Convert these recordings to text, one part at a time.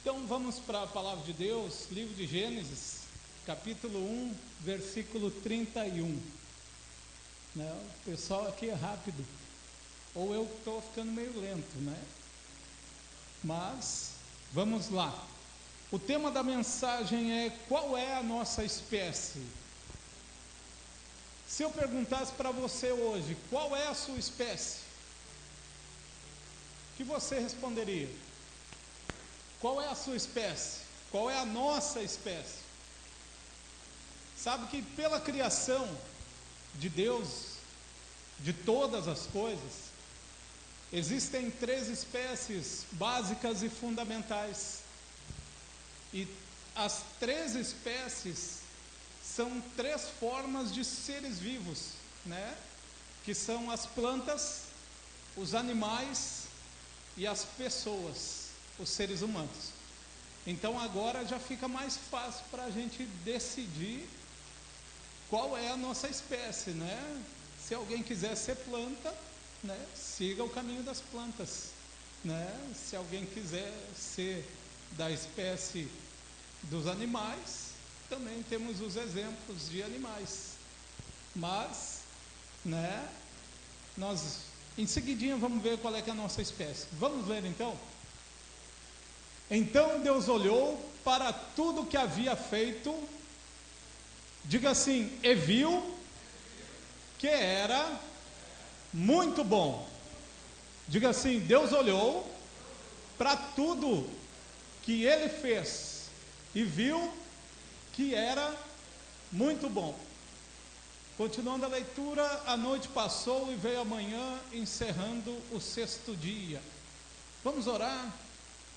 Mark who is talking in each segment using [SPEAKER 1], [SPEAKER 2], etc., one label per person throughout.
[SPEAKER 1] Então vamos para a palavra de Deus, livro de Gênesis, capítulo 1, versículo 31. O pessoal aqui é rápido, ou eu estou ficando meio lento, né? Mas vamos lá. O tema da mensagem é: qual é a nossa espécie? Se eu perguntasse para você hoje, qual é a sua espécie? O que você responderia? Qual é a sua espécie? Qual é a nossa espécie? Sabe que pela criação de Deus, de todas as coisas, existem 3 espécies básicas e fundamentais. E as 3 espécies são 3 formas de seres vivos, né? Que são as plantas, os animais e as pessoas, os seres humanos. Então agora já fica mais fácil para a gente decidir qual é a nossa espécie, né? Se alguém quiser ser planta, né, siga o caminho das plantas, né? Se alguém quiser ser da espécie dos animais, também temos os exemplos de animais. Mas, né, nós em seguidinha vamos ver qual é que é a nossa espécie. Vamos ler então? Então Deus olhou para tudo que havia feito, diga assim, e viu que era muito bom. Diga assim, Deus olhou para tudo que Ele fez e viu que era muito bom. Continuando a leitura, a noite passou e veio a manhã, encerrando o 6º dia. Vamos orar?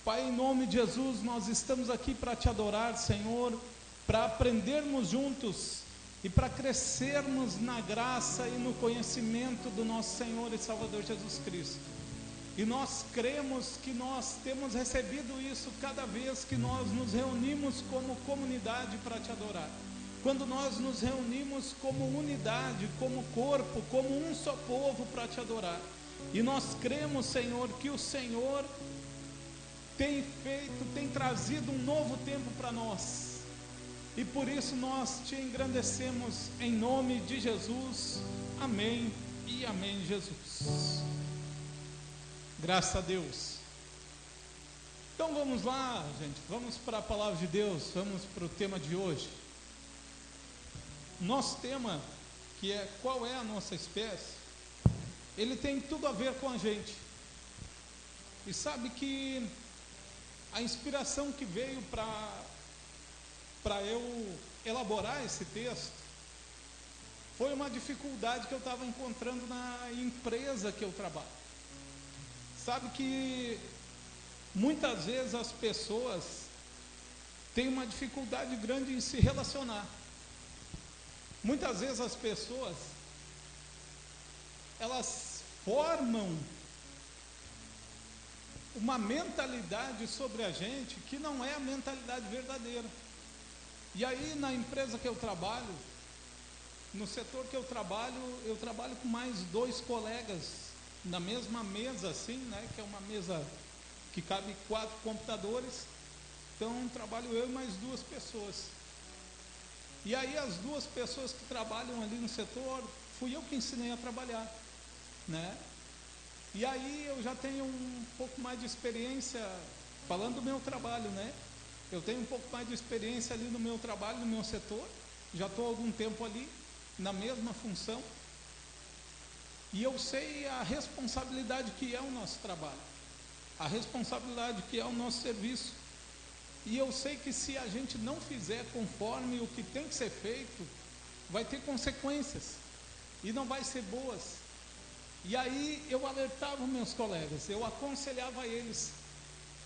[SPEAKER 1] Pai, em nome de Jesus, nós estamos aqui para te adorar, Senhor, para aprendermos juntos e para crescermos na graça e no conhecimento do nosso Senhor e Salvador Jesus Cristo. E nós cremos que nós temos recebido isso cada vez que nós nos reunimos como comunidade para te adorar. Quando nós nos reunimos como unidade, como corpo, como um só povo para te adorar. E nós cremos, Senhor, que o Senhor tem trazido um novo tempo para nós, e por isso nós te engrandecemos em nome de Jesus, amém e amém, Jesus, graças a Deus. Então vamos lá, gente, vamos para a palavra de Deus, vamos para o tema de hoje. Nosso tema, que é qual é a nossa espécie, ele tem tudo a ver com a gente, e sabe que a inspiração que veio para eu elaborar esse texto foi uma dificuldade que eu estava encontrando na empresa que eu trabalho. Sabe que muitas vezes as pessoas têm uma dificuldade grande em se relacionar. Muitas vezes as pessoas, elas formam uma mentalidade sobre a gente que não é a mentalidade verdadeira. E aí na empresa que eu trabalho, no setor que eu trabalho com mais 2 colegas na mesma mesa assim, né, que é uma mesa que cabe 4 computadores. Então trabalho eu e mais 2 pessoas. E aí as 2 pessoas que trabalham ali no setor, fui eu que ensinei a trabalhar, né? E aí eu já tenho um pouco mais de experiência, falando do meu trabalho, né? Eu tenho um pouco mais de experiência ali no meu trabalho, no meu setor. Já estou há algum tempo ali, na mesma função. E eu sei a responsabilidade que é o nosso trabalho, a responsabilidade que é o nosso serviço. E eu sei que se a gente não fizer conforme o que tem que ser feito, vai ter consequências, e não vai ser boas. E aí eu alertava meus colegas, eu aconselhava eles,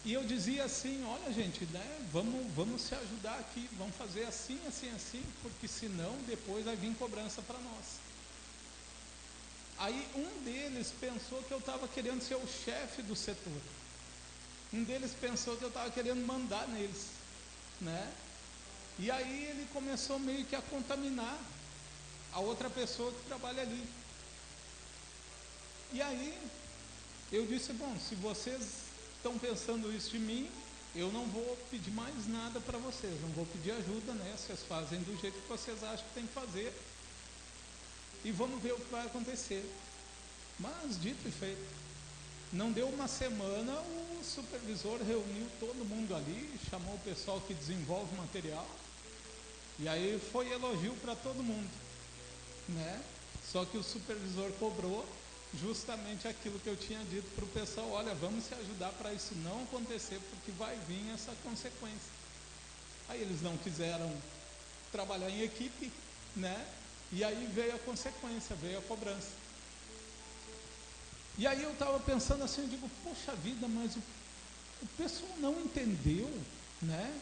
[SPEAKER 1] e eu dizia assim, olha gente, né, vamos se ajudar aqui, vamos fazer assim, assim, assim, porque senão depois vai vir cobrança para nós. Aí um deles pensou que eu estava querendo ser o chefe do setor, um deles pensou que eu estava querendo mandar neles, né? E aí ele começou meio que a contaminar a outra pessoa que trabalha ali. E aí eu disse, bom, se vocês estão pensando isso de mim, eu não vou pedir mais nada para vocês, não vou pedir ajuda, né? Vocês fazem do jeito que vocês acham que tem que fazer e vamos ver o que vai acontecer. Mas dito e feito, não deu uma semana, o supervisor reuniu todo mundo ali, chamou o pessoal que desenvolve material, e aí foi elogio para todo mundo, né? Só que o supervisor cobrou justamente aquilo que eu tinha dito para o pessoal: olha, vamos se ajudar para isso não acontecer, porque vai vir essa consequência. Aí eles não quiseram trabalhar em equipe, né? E aí veio a consequência, veio a cobrança. E aí eu estava pensando assim, eu digo, poxa vida, mas o pessoal não entendeu, né?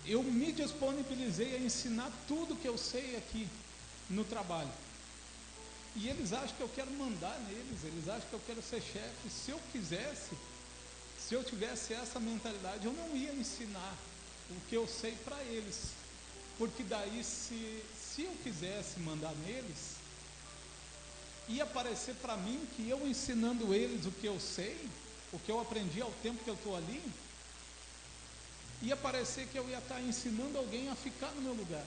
[SPEAKER 1] Eu me disponibilizei a ensinar tudo que eu sei aqui no trabalho. E eles acham que eu quero mandar neles, eles acham que eu quero ser chefe. Se eu quisesse, se eu tivesse essa mentalidade, eu não ia ensinar o que eu sei para eles. Porque daí, se eu quisesse mandar neles, ia parecer para mim que eu ensinando eles o que eu sei, o que eu aprendi ao tempo que eu estou ali, ia parecer que eu ia estar ensinando alguém a ficar no meu lugar.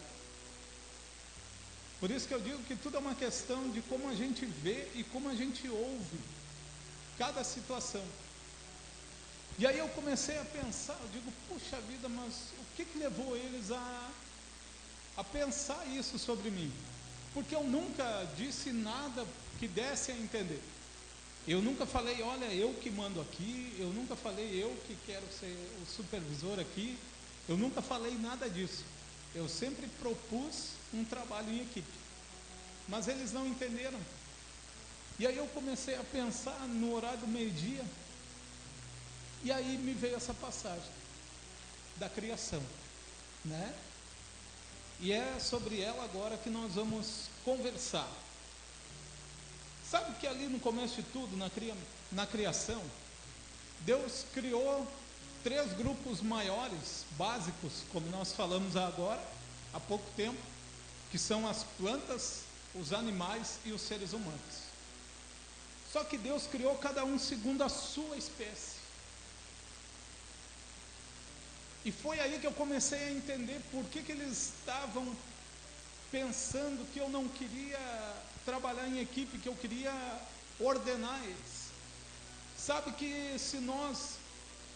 [SPEAKER 1] Por isso que eu digo que tudo é uma questão de como a gente vê e como a gente ouve cada situação. E aí eu comecei a pensar, eu digo, puxa vida, mas o que levou eles a pensar isso sobre mim? Porque eu nunca disse nada que desse a entender. Eu nunca falei, olha, eu que mando aqui, eu nunca falei, eu que quero ser o supervisor aqui, eu nunca falei nada disso. Eu sempre propus um trabalho em equipe, mas eles não entenderam. E aí eu comecei a pensar no horário do meio-dia, e aí me veio essa passagem da criação, né? E é sobre ela agora que nós vamos conversar. Sabe que ali no começo de tudo, na criação, Deus criou 3 grupos maiores, básicos, como nós falamos agora, há pouco tempo, que são as plantas, os animais e os seres humanos. Só que Deus criou cada um segundo a sua espécie. E foi aí que eu comecei a entender por que eles estavam pensando que eu não queria trabalhar em equipe, que eu queria ordenar eles. Sabe que se nós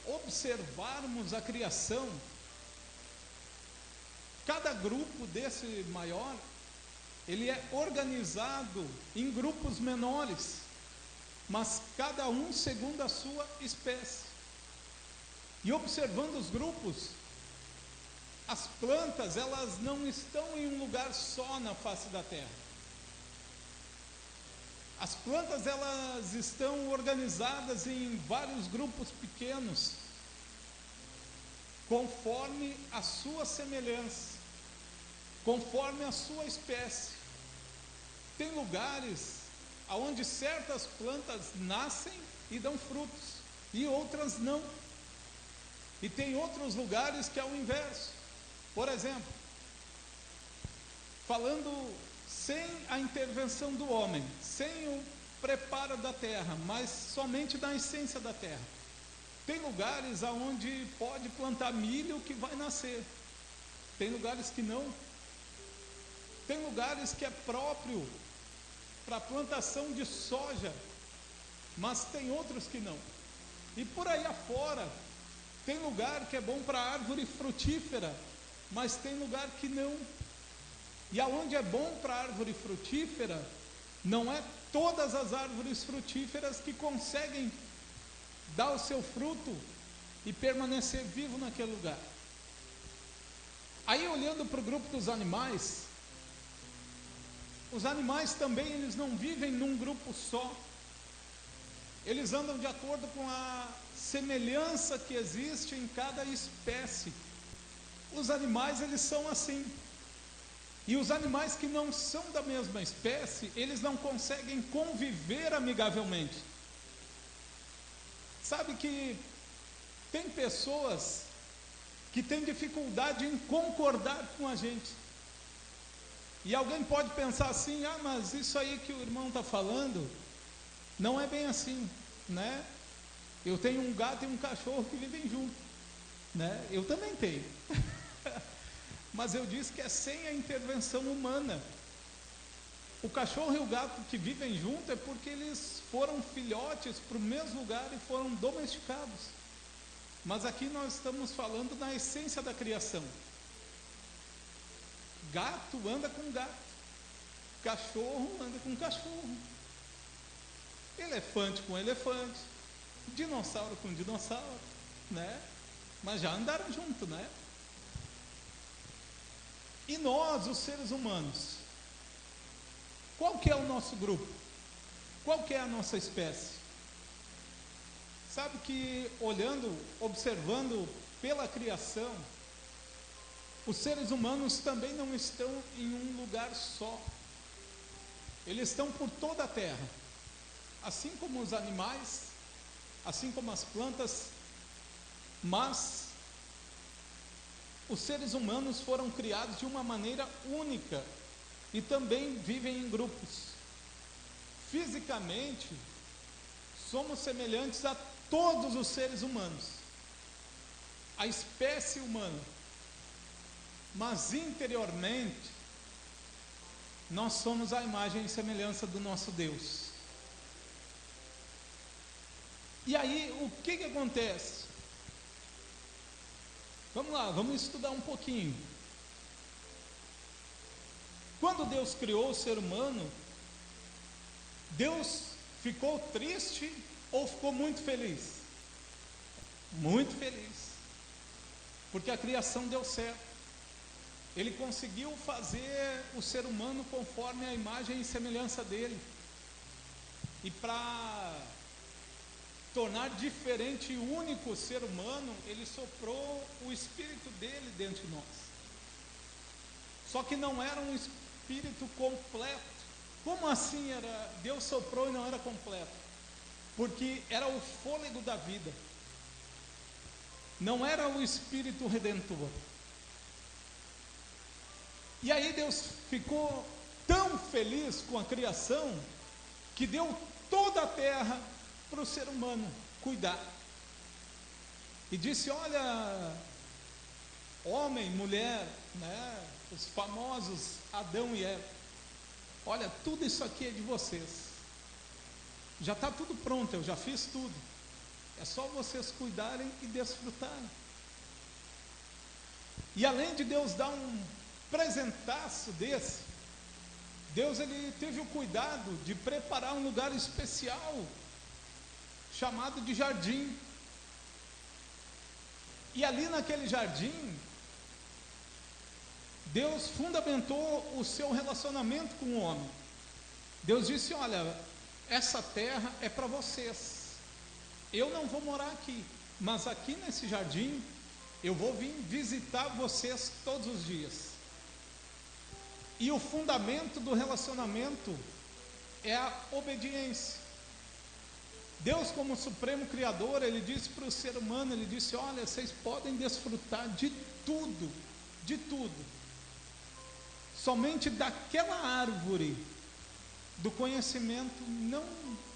[SPEAKER 1] observarmos a criação, cada grupo desse maior, ele é organizado em grupos menores, mas cada um segundo a sua espécie. E observando os grupos, as plantas, elas não estão em um lugar só na face da terra. As plantas, elas estão organizadas em vários grupos pequenos, conforme a sua semelhança, conforme a sua espécie. Tem lugares onde certas plantas nascem e dão frutos, e outras não. E tem outros lugares que é o inverso. Por exemplo, falando sem a intervenção do homem, sem o preparo da terra, mas somente da essência da terra. Tem lugares onde pode plantar milho que vai nascer. Tem lugares que não. Tem lugares que é próprio para a plantação de soja, mas tem outros que não. E por aí afora, tem lugar que é bom para árvore frutífera, mas tem lugar que não. E aonde é bom para árvore frutífera, não é todas as árvores frutíferas que conseguem dar o seu fruto e permanecer vivo naquele lugar. Aí olhando para o grupo dos animais, os animais também, eles não vivem num grupo só. Eles andam de acordo com a semelhança que existe em cada espécie. Os animais, eles são assim. E os animais que não são da mesma espécie, eles não conseguem conviver amigavelmente. Sabe que tem pessoas que têm dificuldade em concordar com a gente. E alguém pode pensar assim, mas isso aí que o irmão está falando, não é bem assim, né? Eu tenho um gato e um cachorro que vivem juntos. né? Eu também tenho. Mas eu disse que é sem a intervenção humana. O cachorro e o gato que vivem junto é porque eles foram filhotes para o mesmo lugar e foram domesticados. Mas aqui nós estamos falando na essência da criação. Gato anda com gato, cachorro anda com cachorro, elefante com elefante, dinossauro com dinossauro, né? Mas já andaram junto, né? E nós, os seres humanos, qual que é o nosso grupo? Qual que é a nossa espécie? Sabe que olhando, observando pela criação, os seres humanos também não estão em um lugar só. Eles estão por toda a terra. Assim como os animais, assim como as plantas, mas os seres humanos foram criados de uma maneira única e também vivem em grupos. Fisicamente, somos semelhantes a todos os seres humanos, a espécie humana, mas interiormente, nós somos a imagem e semelhança do nosso Deus. E aí, o que acontece? Vamos lá, vamos estudar um pouquinho. Quando Deus criou o ser humano, Deus ficou triste ou ficou muito feliz? Muito feliz, porque a criação deu certo. Ele conseguiu fazer o ser humano conforme a imagem e semelhança dele. E para tornar diferente e único o ser humano, ele soprou o espírito dele dentro de nós. Só que não era um espírito completo. Como assim era? Deus soprou e não era completo? Porque era o fôlego da vida. Não era o espírito redentor. E aí Deus ficou tão feliz com a criação que deu toda a terra para o ser humano cuidar. E disse: olha, homem, mulher, né, os famosos Adão e Eva, olha, tudo isso aqui é de vocês. Já está tudo pronto, eu já fiz tudo. É só vocês cuidarem e desfrutarem. E além de Deus dar um presentaço desse, Deus ele teve o cuidado de preparar um lugar especial chamado de jardim. E ali naquele jardim, Deus fundamentou o seu relacionamento com o homem. Deus disse: olha, essa terra é para vocês. Eu não vou morar aqui, mas aqui nesse jardim eu vou vir visitar vocês todos os dias. E o fundamento do relacionamento é a obediência. Deus, como Supremo Criador, ele disse para o ser humano, ele disse: olha, vocês podem desfrutar de tudo, somente daquela árvore do conhecimento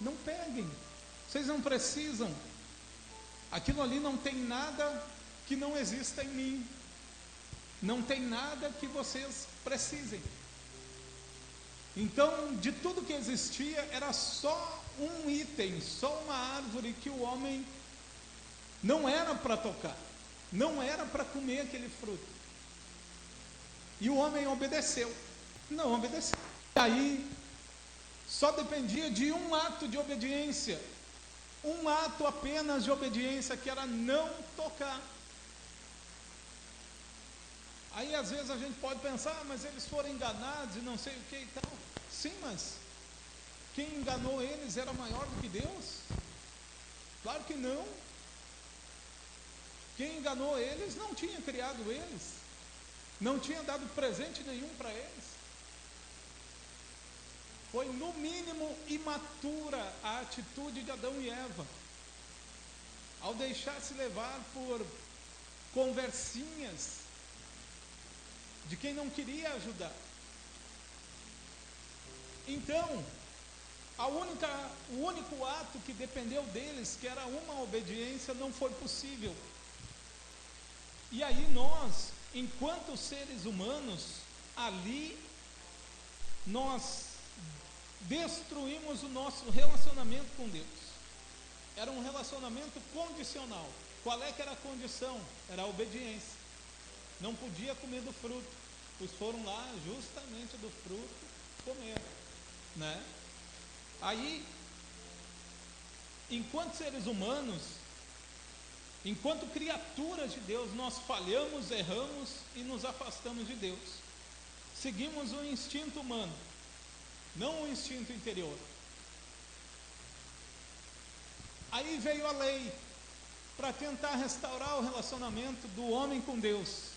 [SPEAKER 1] não peguem, vocês não precisam, aquilo ali não tem nada que não exista em mim, não tem nada que vocês precisem. Então, de tudo que existia, era só um item, só uma árvore que o homem não era para tocar, não era para comer aquele fruto. E o homem obedeceu, não obedeceu. E aí, só dependia de um ato de obediência, um ato apenas de obediência, que era não tocar. Aí às vezes a gente pode pensar: mas eles foram enganados e não sei o que e tal. Sim, mas quem enganou eles era maior do que Deus? Claro que não. Quem enganou eles não tinha criado eles, não tinha dado presente nenhum para eles. Foi no mínimo imatura a atitude de Adão e Eva, ao deixar-se levar por conversinhas de quem não queria ajudar. Então, o único ato que dependeu deles, que era uma obediência, não foi possível. E aí nós, enquanto seres humanos, ali nós destruímos o nosso relacionamento com Deus. Era um relacionamento condicional. Qual é que era a condição? Era a obediência. Não podia comer do fruto, pois foram lá justamente do fruto comer, né? Aí, enquanto seres humanos, enquanto criaturas de Deus, nós falhamos, erramos e nos afastamos de Deus. Seguimos o instinto humano, não o instinto interior. Aí veio a lei para tentar restaurar o relacionamento do homem com Deus.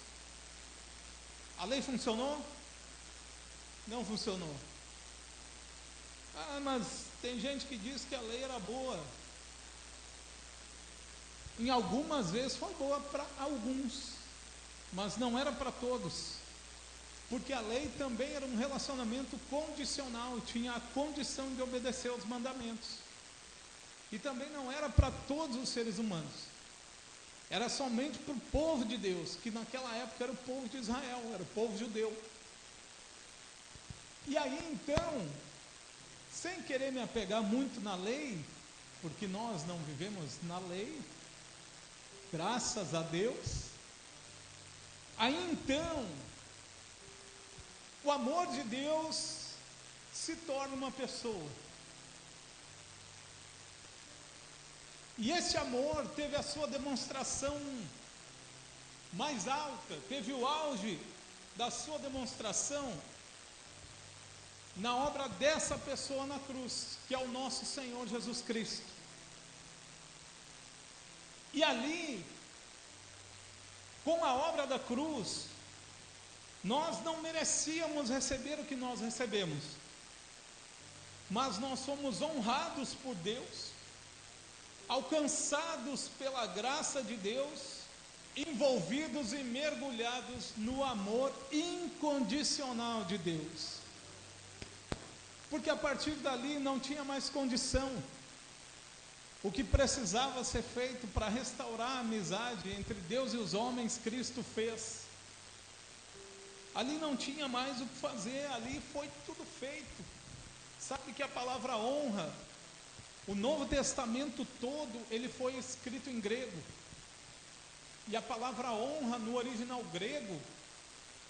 [SPEAKER 1] A lei funcionou? Não funcionou. Ah, mas tem gente que diz que a lei era boa. Em algumas vezes foi boa para alguns, mas não era para todos. Porque a lei também era um relacionamento condicional, tinha a condição de obedecer aos mandamentos. E também não era para todos os seres humanos. Era somente para o povo de Deus, que naquela época era o povo de Israel, era o povo judeu. E aí então, sem querer me apegar muito na lei, porque nós não vivemos na lei, graças a Deus, aí então, o amor de Deus se torna uma pessoa. E esse amor teve a sua demonstração mais alta, teve o auge da sua demonstração na obra dessa pessoa na cruz, que é o nosso Senhor Jesus Cristo. E ali, com a obra da cruz, nós não merecíamos receber o que nós recebemos, mas nós somos honrados por Deus, alcançados pela graça de Deus, envolvidos e mergulhados no amor incondicional de Deus. Porque a partir dali não tinha mais condição. O que precisava ser feito para restaurar a amizade entre Deus e os homens, Cristo fez. Ali não tinha mais o que fazer, ali foi tudo feito. Sabe que a palavra honra, o Novo Testamento todo, ele foi escrito em grego. E a palavra honra, no original grego,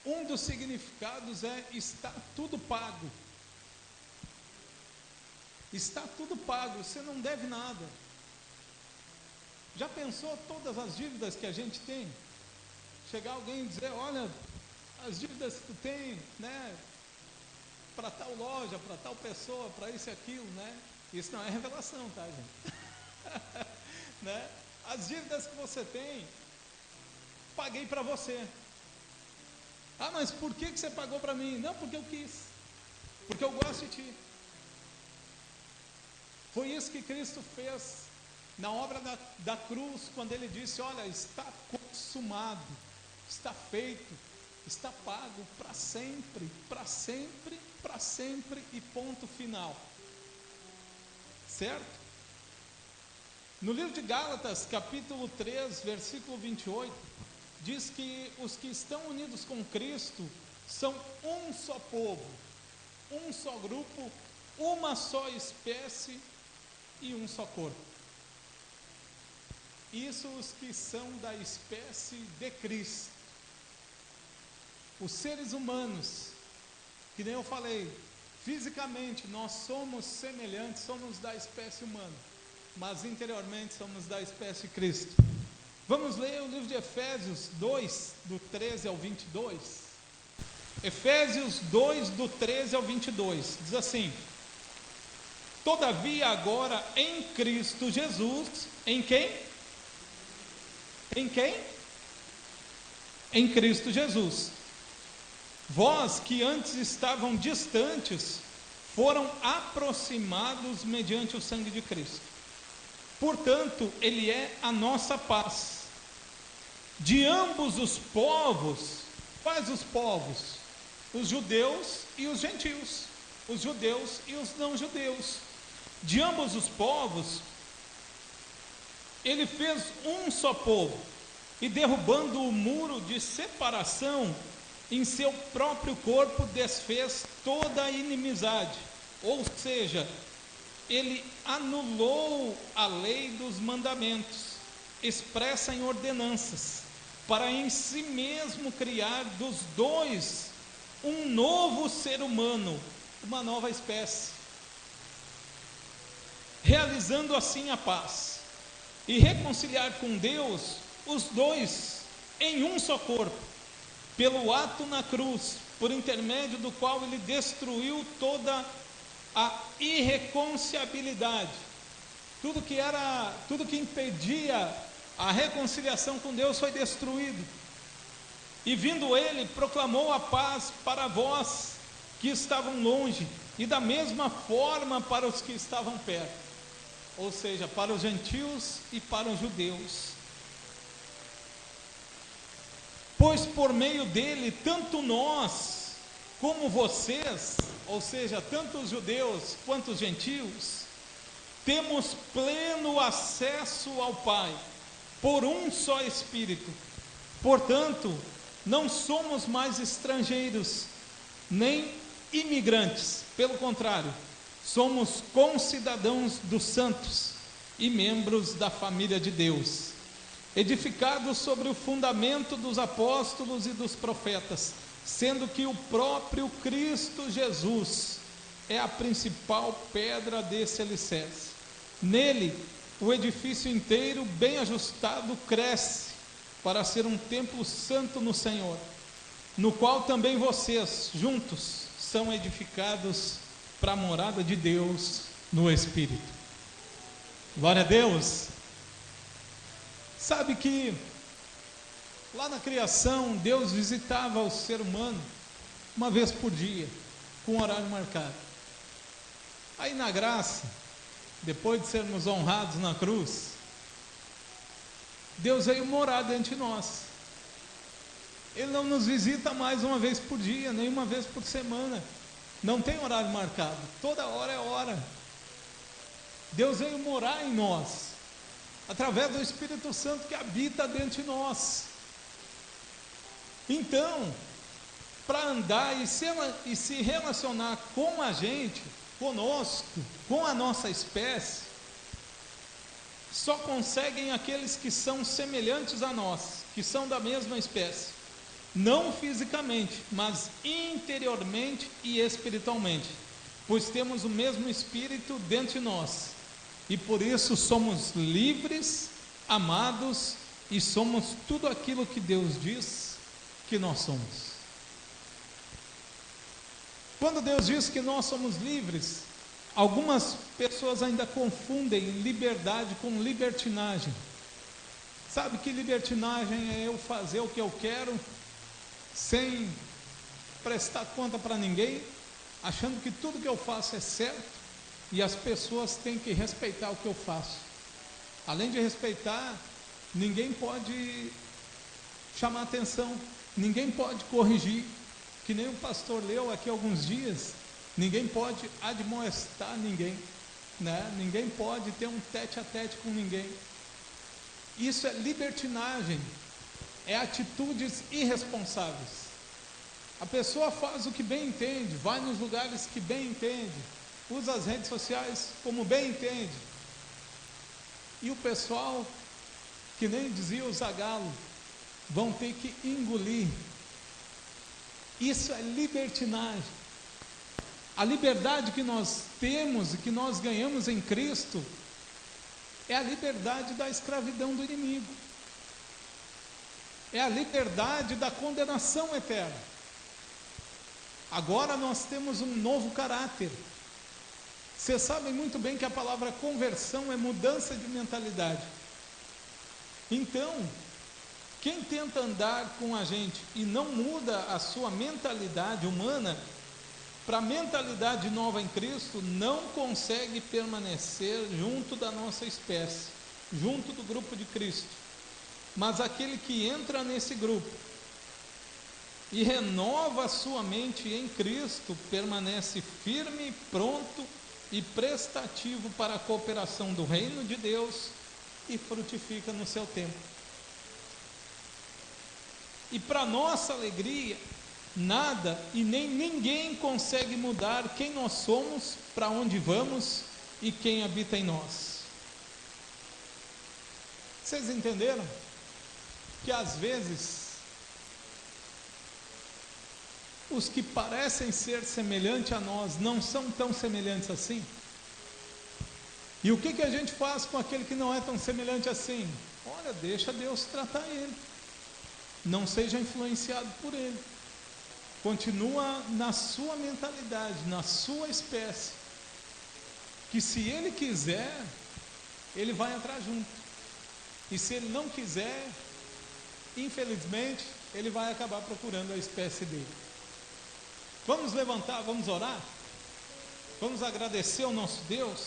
[SPEAKER 1] um dos significados é está tudo pago. Está tudo pago, você não deve nada. Já pensou todas as dívidas que a gente tem? Chegar alguém e dizer, olha, as dívidas que tu tem, né, para tal loja, para tal pessoa, para isso e aquilo, né? Isso não é revelação, tá, gente? Né? As dívidas que você tem, paguei para você. Ah, mas por que você pagou para mim? Não, porque eu quis. Porque eu gosto de ti. Foi isso que Cristo fez na obra da cruz, quando ele disse, olha, está consumado, está feito, está pago para sempre, para sempre, para sempre e ponto final. Certo? No livro de Gálatas, capítulo 3, versículo 28, diz que os que estão unidos com Cristo são um só povo, um só grupo, uma só espécie e um só corpo. Isso os que são da espécie de Cristo. Os seres humanos, que nem eu falei, fisicamente nós somos semelhantes, somos da espécie humana, mas interiormente somos da espécie Cristo. Vamos ler o livro de Efésios 2, do 13 ao 22. Efésios 2, do 13 ao 22, diz assim: todavia agora em Cristo Jesus, em quem? Em quem? Em Cristo Jesus. Vós que antes estavam distantes, foram aproximados mediante o sangue de Cristo. Portanto, Ele é a nossa paz. De ambos os povos, quais os povos? Os judeus e os gentios, os judeus e os não judeus. De ambos os povos, Ele fez um só povo, e derrubando o muro de separação, em seu próprio corpo desfez toda a inimizade. Ou seja, ele anulou a lei dos mandamentos, expressa em ordenanças, para em si mesmo criar dos dois um novo ser humano, uma nova espécie, realizando assim a paz, e reconciliar com Deus os dois em um só corpo, pelo ato na cruz, por intermédio do qual ele destruiu toda a irreconciliabilidade, tudo que impedia a reconciliação com Deus foi destruído. E vindo ele, proclamou a paz para vós que estavam longe, e da mesma forma para os que estavam perto, ou seja, para os gentios e para os judeus. Pois por meio dele, tanto nós como vocês, ou seja, tanto os judeus quanto os gentios, temos pleno acesso ao Pai, por um só Espírito. Portanto, não somos mais estrangeiros, nem imigrantes, pelo contrário, somos concidadãos dos santos e membros da família de Deus, edificados sobre o fundamento dos apóstolos e dos profetas, sendo que o próprio Cristo Jesus é a principal pedra desse alicerce. Nele, o edifício inteiro, bem ajustado, cresce para ser um templo santo no Senhor, no qual também vocês, juntos, são edificados para a morada de Deus no Espírito. Glória a Deus. Sabe que lá na criação, Deus visitava o ser humano uma vez por dia, com um horário marcado. Aí na graça, depois de sermos honrados na cruz, Deus veio morar dentro de nós. Ele não nos visita mais uma vez por dia, nem uma vez por semana. Não tem horário marcado, toda hora é hora. Deus veio morar em nós, através do Espírito Santo que habita dentro de nós. Então, para andar e se relacionar com a gente, conosco, com a nossa espécie, só conseguem aqueles que são semelhantes a nós, que são da mesma espécie, não fisicamente, mas interiormente e espiritualmente, pois temos o mesmo Espírito dentro de nós, e por isso somos livres, amados, e somos tudo aquilo que Deus diz que nós somos. Quando Deus diz que nós somos livres, algumas pessoas ainda confundem liberdade com libertinagem. Sabe que libertinagem é eu fazer o que eu quero, sem prestar conta para ninguém, achando que tudo que eu faço é certo, e as pessoas têm que respeitar o que eu faço. Além de respeitar, ninguém pode chamar atenção, ninguém pode corrigir, que nem o pastor leu aqui há alguns dias, ninguém pode admoestar ninguém, né? Ninguém pode ter um tete a tete com ninguém. Isso é libertinagem, é atitudes irresponsáveis. A pessoa faz o que bem entende, vai nos lugares que bem entende, usa as redes sociais como bem entende. E o pessoal, que nem dizia o Zagalo, vão ter que engolir. Isso é libertinagem. A liberdade que nós temos e que nós ganhamos em Cristo é a liberdade da escravidão do inimigo, é a liberdade da condenação eterna. Agora nós temos um novo caráter. Vocês sabem muito bem que a palavra conversão é mudança de mentalidade. Então, quem tenta andar com a gente e não muda a sua mentalidade humana para a mentalidade nova em Cristo, não consegue permanecer junto da nossa espécie, junto do grupo de Cristo. Mas aquele que entra nesse grupo e renova a sua mente em Cristo, permanece firme, pronto e prestativo para a cooperação do reino de Deus e frutifica no seu tempo. E para nossa alegria, nada e nem ninguém consegue mudar quem nós somos, para onde vamos e quem habita em nós. Vocês entenderam? Que às vezes os que parecem ser semelhantes a nós não são tão semelhantes assim. E o que a gente faz com aquele que não é tão semelhante assim? Olha, deixa Deus tratar ele. Não seja influenciado por ele. Continua na sua mentalidade, na sua espécie. Que se ele quiser, ele vai entrar junto. E se ele não quiser, infelizmente, ele vai acabar procurando a espécie dele. Vamos levantar, vamos orar? Vamos agradecer ao nosso Deus?